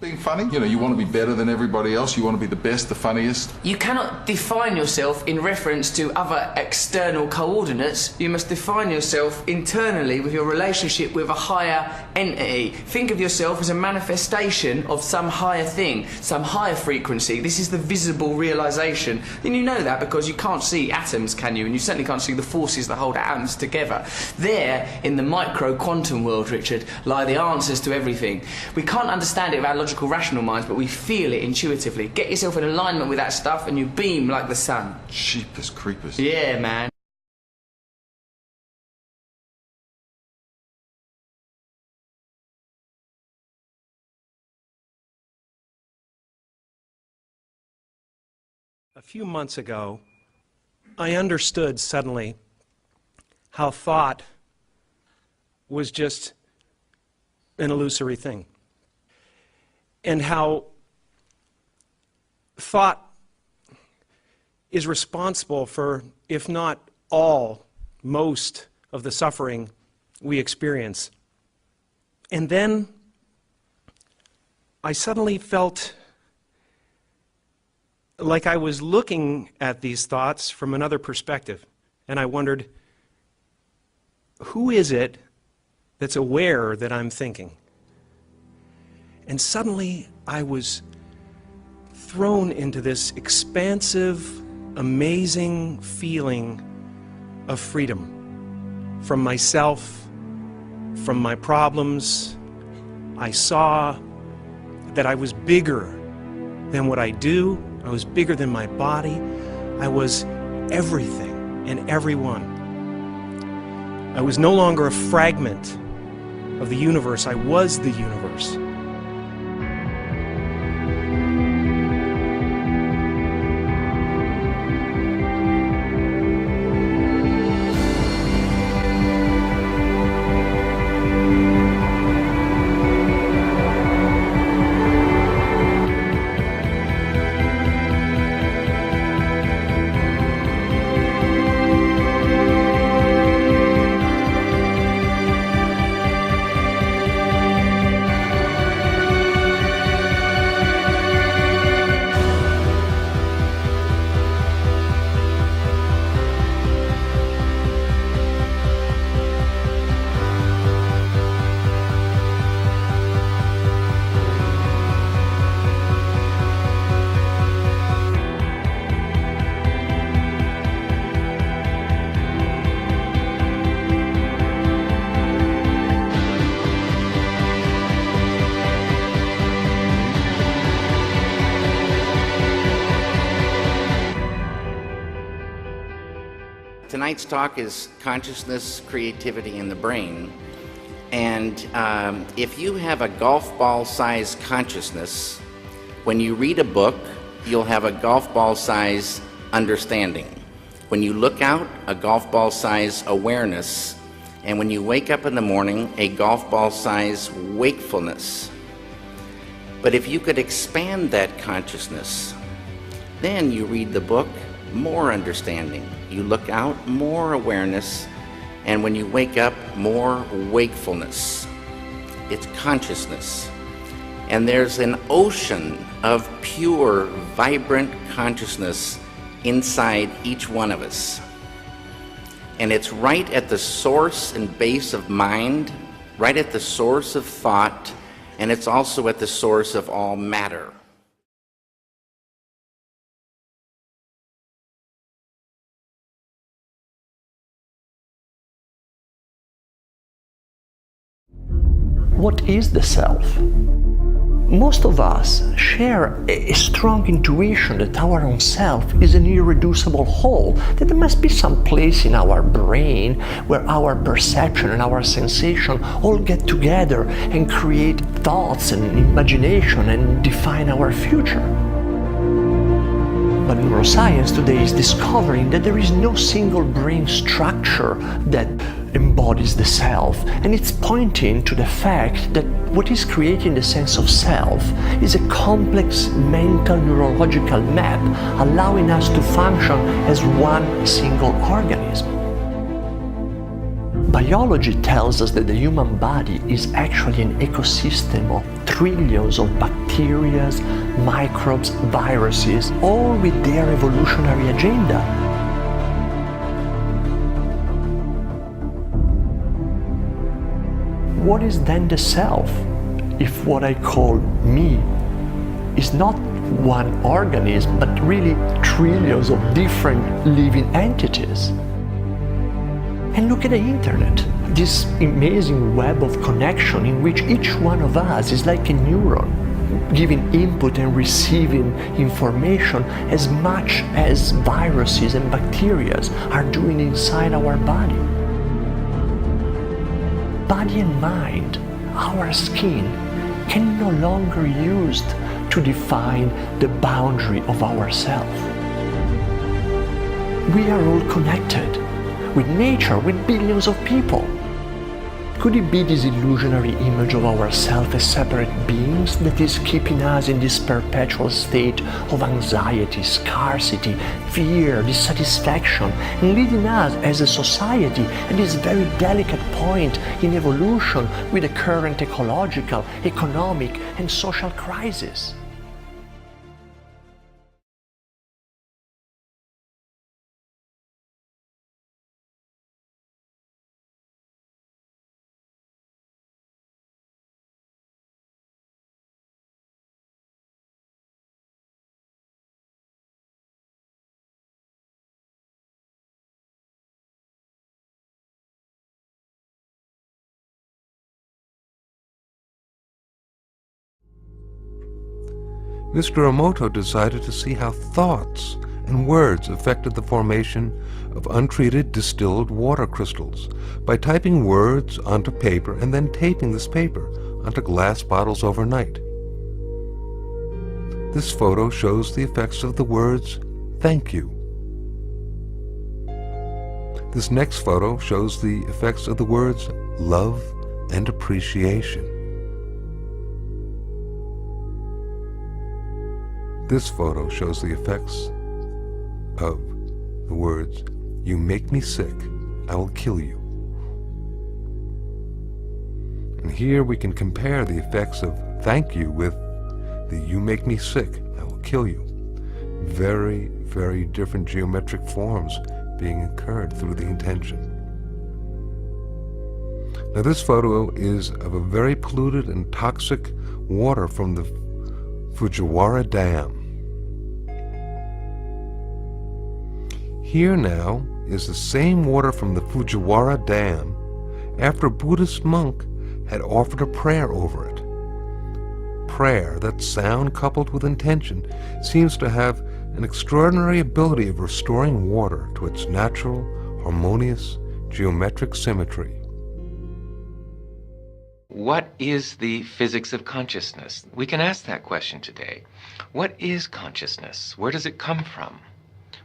Being funny, you want to be better than everybody else, you want to be the best, the funniest. You cannot define yourself in reference to other external coordinates. You must define yourself internally with your relationship with a higher entity. Think of yourself as a manifestation of some higher thing, some higher frequency. This is the visible realization. And you know that because you can't see atoms, can you? And you certainly can't see the forces that hold atoms together. There, in the micro-quantum world, Richard, lie the answers to everything. We can't understand it with our logical, rational minds, but we feel it intuitively. Get yourself in alignment with that stuff and you beam like the sun. Jeepers creepers. Yeah, man. A few months ago, I understood suddenly how thought was just an illusory thing, and how thought is responsible for, if not all, most of the suffering we experience. And then I suddenly felt like I was looking at these thoughts from another perspective, and I wondered, who is it that's aware that I'm thinking? And suddenly I was thrown into this expansive, amazing feeling of freedom from myself, from my problems. I saw that I was bigger than what I do. I was bigger than my body. I was everything and everyone. I was no longer a fragment of the universe. I was the universe. Tonight's talk is consciousness, creativity in the brain. And if you have a golf ball size consciousness, when you read a book, you'll have a golf ball size understanding. When you look out, a golf ball size awareness. And when you wake up in the morning, a golf ball size wakefulness. But if you could expand that consciousness, then you read the book, more understanding. You look out, more awareness, and when you wake up, more wakefulness. It's consciousness. And there's an ocean of pure, vibrant consciousness inside each one of us. And it's right at the source and base of mind, right at the source of thought, and it's also at the source of all matter. What is the self? Most of us share a strong intuition that our own self is an irreducible whole, that there must be some place in our brain where our perception and our sensation all get together and create thoughts and imagination and define our future. But neuroscience today is discovering that there is no single brain structure that embodies the self, and it's pointing to the fact that what is creating the sense of self is a complex mental neurological map allowing us to function as one single organism. Biology tells us that the human body is actually an ecosystem of trillions of bacteria, microbes, viruses, all with their evolutionary agenda. What is then the self, if what I call me is not one organism, but really trillions of different living entities? And look at the internet, this amazing web of connection in which each one of us is like a neuron, giving input and receiving information as much as viruses and bacteria are doing inside our body. Body and mind, our skin, can no longer be used to define the boundary of ourself. We are all connected with nature, with billions of people. Could it be this illusionary image of ourselves as separate beings that is keeping us in this perpetual state of anxiety, scarcity, fear, dissatisfaction, and leading us as a society at this very delicate point in evolution with the current ecological, economic, and social crisis? Mr. Emoto decided to see how thoughts and words affected the formation of untreated distilled water crystals by typing words onto paper and then taping this paper onto glass bottles overnight. This photo shows the effects of the words, "Thank you." This next photo shows the effects of the words, "Love and Appreciation." This photo shows the effects of the words, "You make me sick, I will kill you." And here we can compare the effects of "thank you" with the "you make me sick, I will kill you." Very, very different geometric forms being incurred through the intention. Now this photo is of a very polluted and toxic water from the Fujiwara Dam. Here now is the same water from the Fujiwara Dam after a Buddhist monk had offered a prayer over it. Prayer, that sound coupled with intention, seems to have an extraordinary ability of restoring water to its natural, harmonious, geometric symmetry. What is the physics of consciousness? We can ask that question today. What is consciousness? Where does it come from?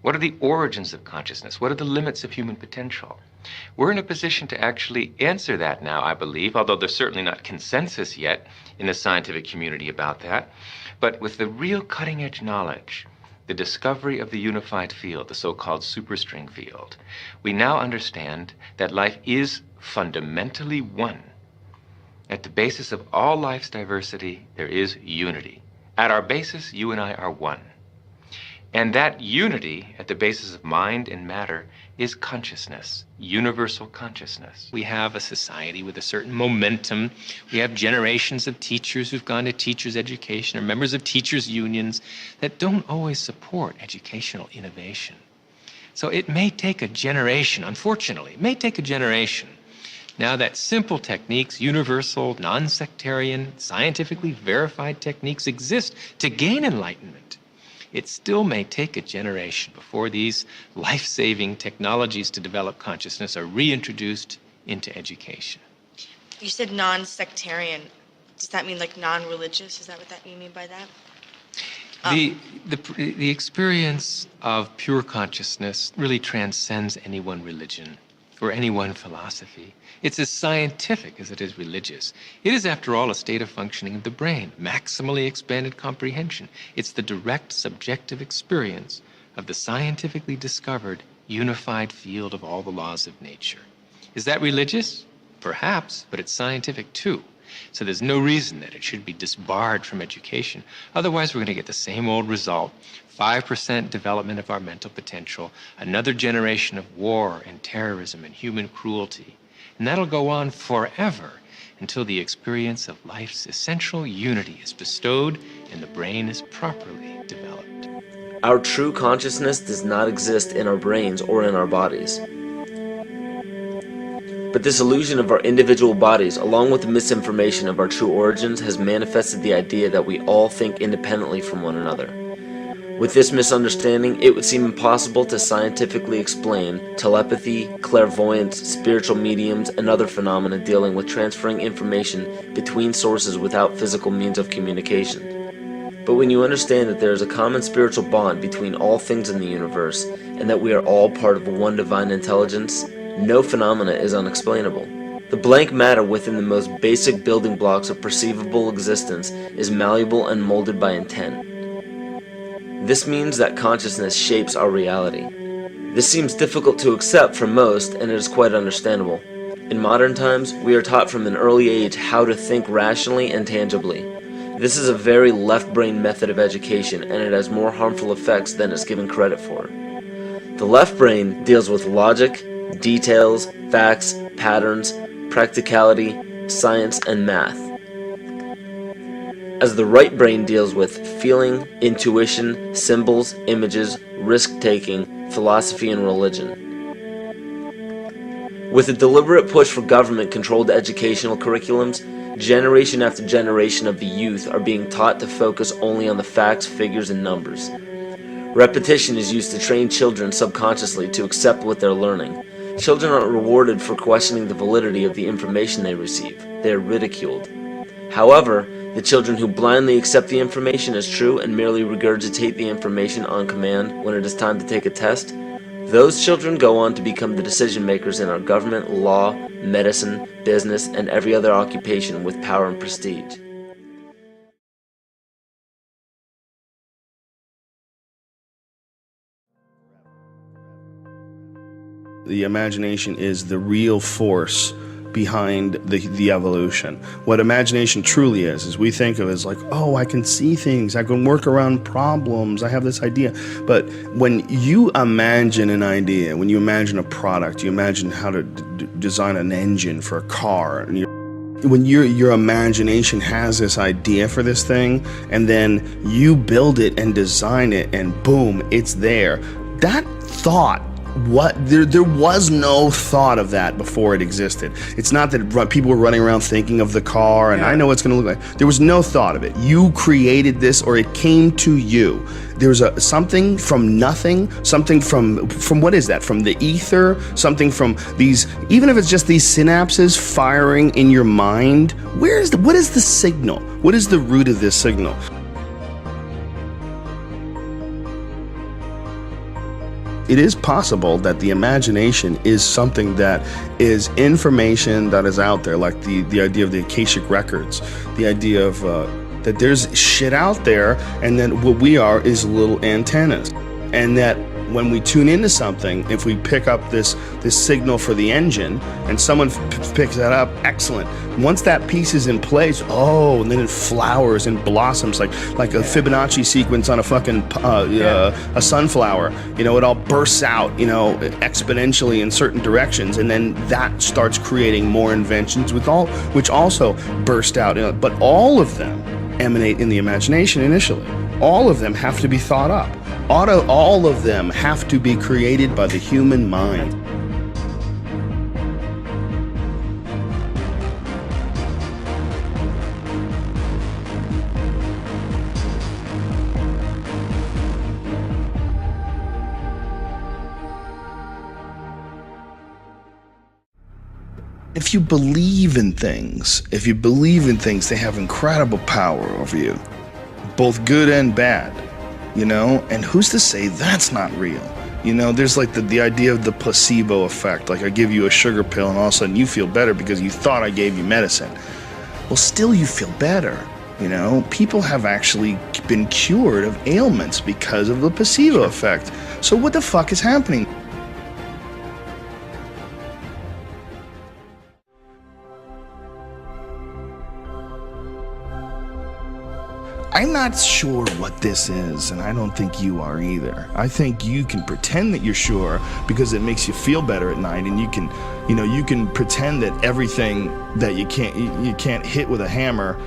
What are the origins of consciousness? What are the limits of human potential? We're in a position to actually answer that now, I believe, although there's certainly not consensus yet in the scientific community about that. But with the real cutting-edge knowledge, the discovery of the unified field, the so-called superstring field, we now understand that life is fundamentally one. At the basis of all life's diversity, there is unity. At our basis, you and I are one. And that unity at the basis of mind and matter is consciousness, universal consciousness. We have a society with a certain momentum. We have generations of teachers who've gone to teachers' education or members of teachers' unions that don't always support educational innovation. So it may take a generation, unfortunately, it may take a generation now that simple techniques, universal, non-sectarian, scientifically verified techniques exist to gain enlightenment. It still may take a generation before these life-saving technologies to develop consciousness are reintroduced into education. You said non-sectarian. Does that mean like non-religious? Is that what you mean by that? The experience of pure consciousness really transcends any one religion or any one philosophy. It's as scientific as it is religious. It is, after all, a state of functioning of the brain, maximally expanded comprehension. It's the direct subjective experience of the scientifically discovered unified field of all the laws of nature. Is that religious? Perhaps, but it's scientific too. So there's no reason that it should be disbarred from education. Otherwise, we're going to get the same old result. 5% development of our mental potential, another generation of war and terrorism and human cruelty. And that'll go on forever until the experience of life's essential unity is bestowed and the brain is properly developed. Our true consciousness does not exist in our brains or in our bodies. But this illusion of our individual bodies, along with the misinformation of our true origins, has manifested the idea that we all think independently from one another. With this misunderstanding, it would seem impossible to scientifically explain telepathy, clairvoyance, spiritual mediums, and other phenomena dealing with transferring information between sources without physical means of communication. But when you understand that there is a common spiritual bond between all things in the universe, and that we are all part of one divine intelligence, no phenomena is unexplainable. The blank matter within the most basic building blocks of perceivable existence is malleable and molded by intent. This means that consciousness shapes our reality. This seems difficult to accept for most, and it is quite understandable. In modern times, we are taught from an early age how to think rationally and tangibly. This is a very left-brain method of education, and it has more harmful effects than it's given credit for. The left brain deals with logic, details, facts, patterns, practicality, science, and math, as the right brain deals with feeling, intuition, symbols, images, risk-taking, philosophy, and religion. With a deliberate push for government-controlled educational curriculums, generation after generation of the youth are being taught to focus only on the facts, figures, and numbers. Repetition is used to train children subconsciously to accept what they're learning. Children aren't rewarded for questioning the validity of the information they receive. They are ridiculed. However, the children who blindly accept the information as true and merely regurgitate the information on command when it is time to take a test, those children go on to become the decision makers in our government, law, medicine, business, and every other occupation with power and prestige. The imagination is the real force behind the evolution. What imagination truly is we think of it as like, oh, I can see things, I can work around problems, I have this idea. But when you imagine an idea, when you imagine a product, you imagine how to design an engine for a car, and when your imagination has this idea for this thing, and then you build it and design it, and boom, it's there. That thought, there was no thought of that before it existed. It's not that people were running around thinking of the car and I know what it's going to look like. There was no thought of it. You created this, or it came to you. There's something from nothing, something from what is that? From the ether, something from these, even if it's just these synapses firing in your mind. What is the signal? What is the root of this signal? It is possible that the imagination is something that is information that is out there, like the idea of the Akashic records, the idea of that there's shit out there, and that what we are is little antennas, and that when we tune into something, if we pick up this signal for the engine, and someone picks that up, excellent. Once that piece is in place, and then it flowers and blossoms like a Fibonacci sequence on a fucking a sunflower. It all bursts out, exponentially in certain directions, and then that starts creating more inventions which also burst out. But all of them emanate in the imagination initially. All of them have to be thought up. All of them have to be created by the human mind. If you believe in things, they have incredible power over you, both good and bad. And who's to say that's not real? There's like the idea of the placebo effect. Like I give you a sugar pill and all of a sudden you feel better because you thought I gave you medicine. Well, still you feel better. People have actually been cured of ailments because of the placebo effect. So what the fuck is happening? I'm not sure what this is, and I don't think you are either. I think you can pretend that you're sure because it makes you feel better at night, and you can pretend that everything that you can't hit with a hammer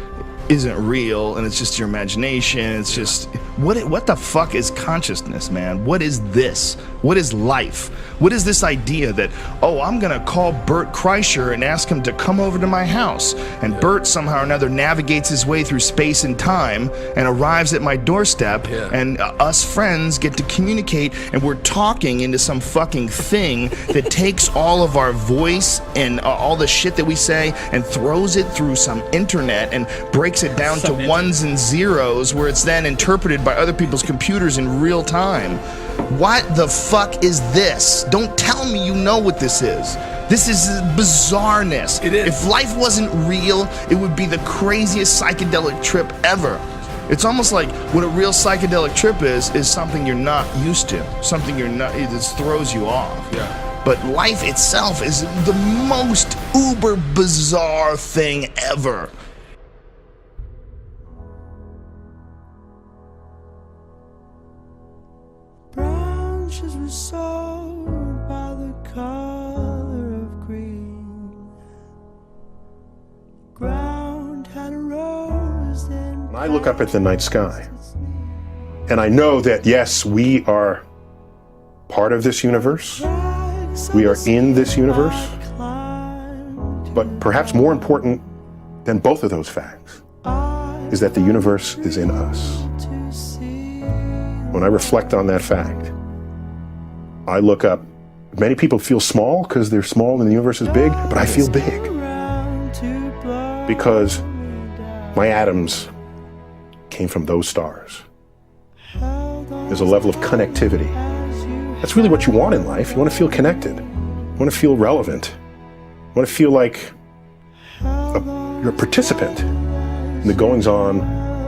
isn't real, and it's just your imagination. It's just what the fuck is consciousness, man? What is this? What is life? What is this idea that, oh, I'm gonna call Bert Kreischer and ask him to come over to my house, and Bert somehow or another navigates his way through space and time and arrives at my doorstep, and us friends get to communicate, and we're talking into some fucking thing that takes all of our voice and all the shit that we say and throws it through some internet and breaks it down to ones and zeros, where it's then interpreted by other people's computers in real time. What the fuck is this? Don't tell me you know what this is. This is bizarreness. It is. If life wasn't real, it would be the craziest psychedelic trip ever. It's almost like what a real psychedelic trip is something you're not used to, something it just throws you off. Yeah. But life itself is the most uber bizarre thing ever. Branches were sold by the color of green. Ground had a rose and When I look up at the night sky, and I know that, yes, we are part of this universe, we are in this universe, but perhaps more important than both of those facts is that the universe is in us. When I reflect on that fact, I look up. Many people feel small because they're small and the universe is big, but I feel big because my atoms came from those stars. There's a level of connectivity. That's really what you want in life. You want to feel connected. You want to feel relevant. You want to feel like you're a participant in the goings-on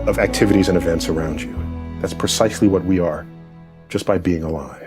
of activities and events around you. That's precisely what we are, just by being alive.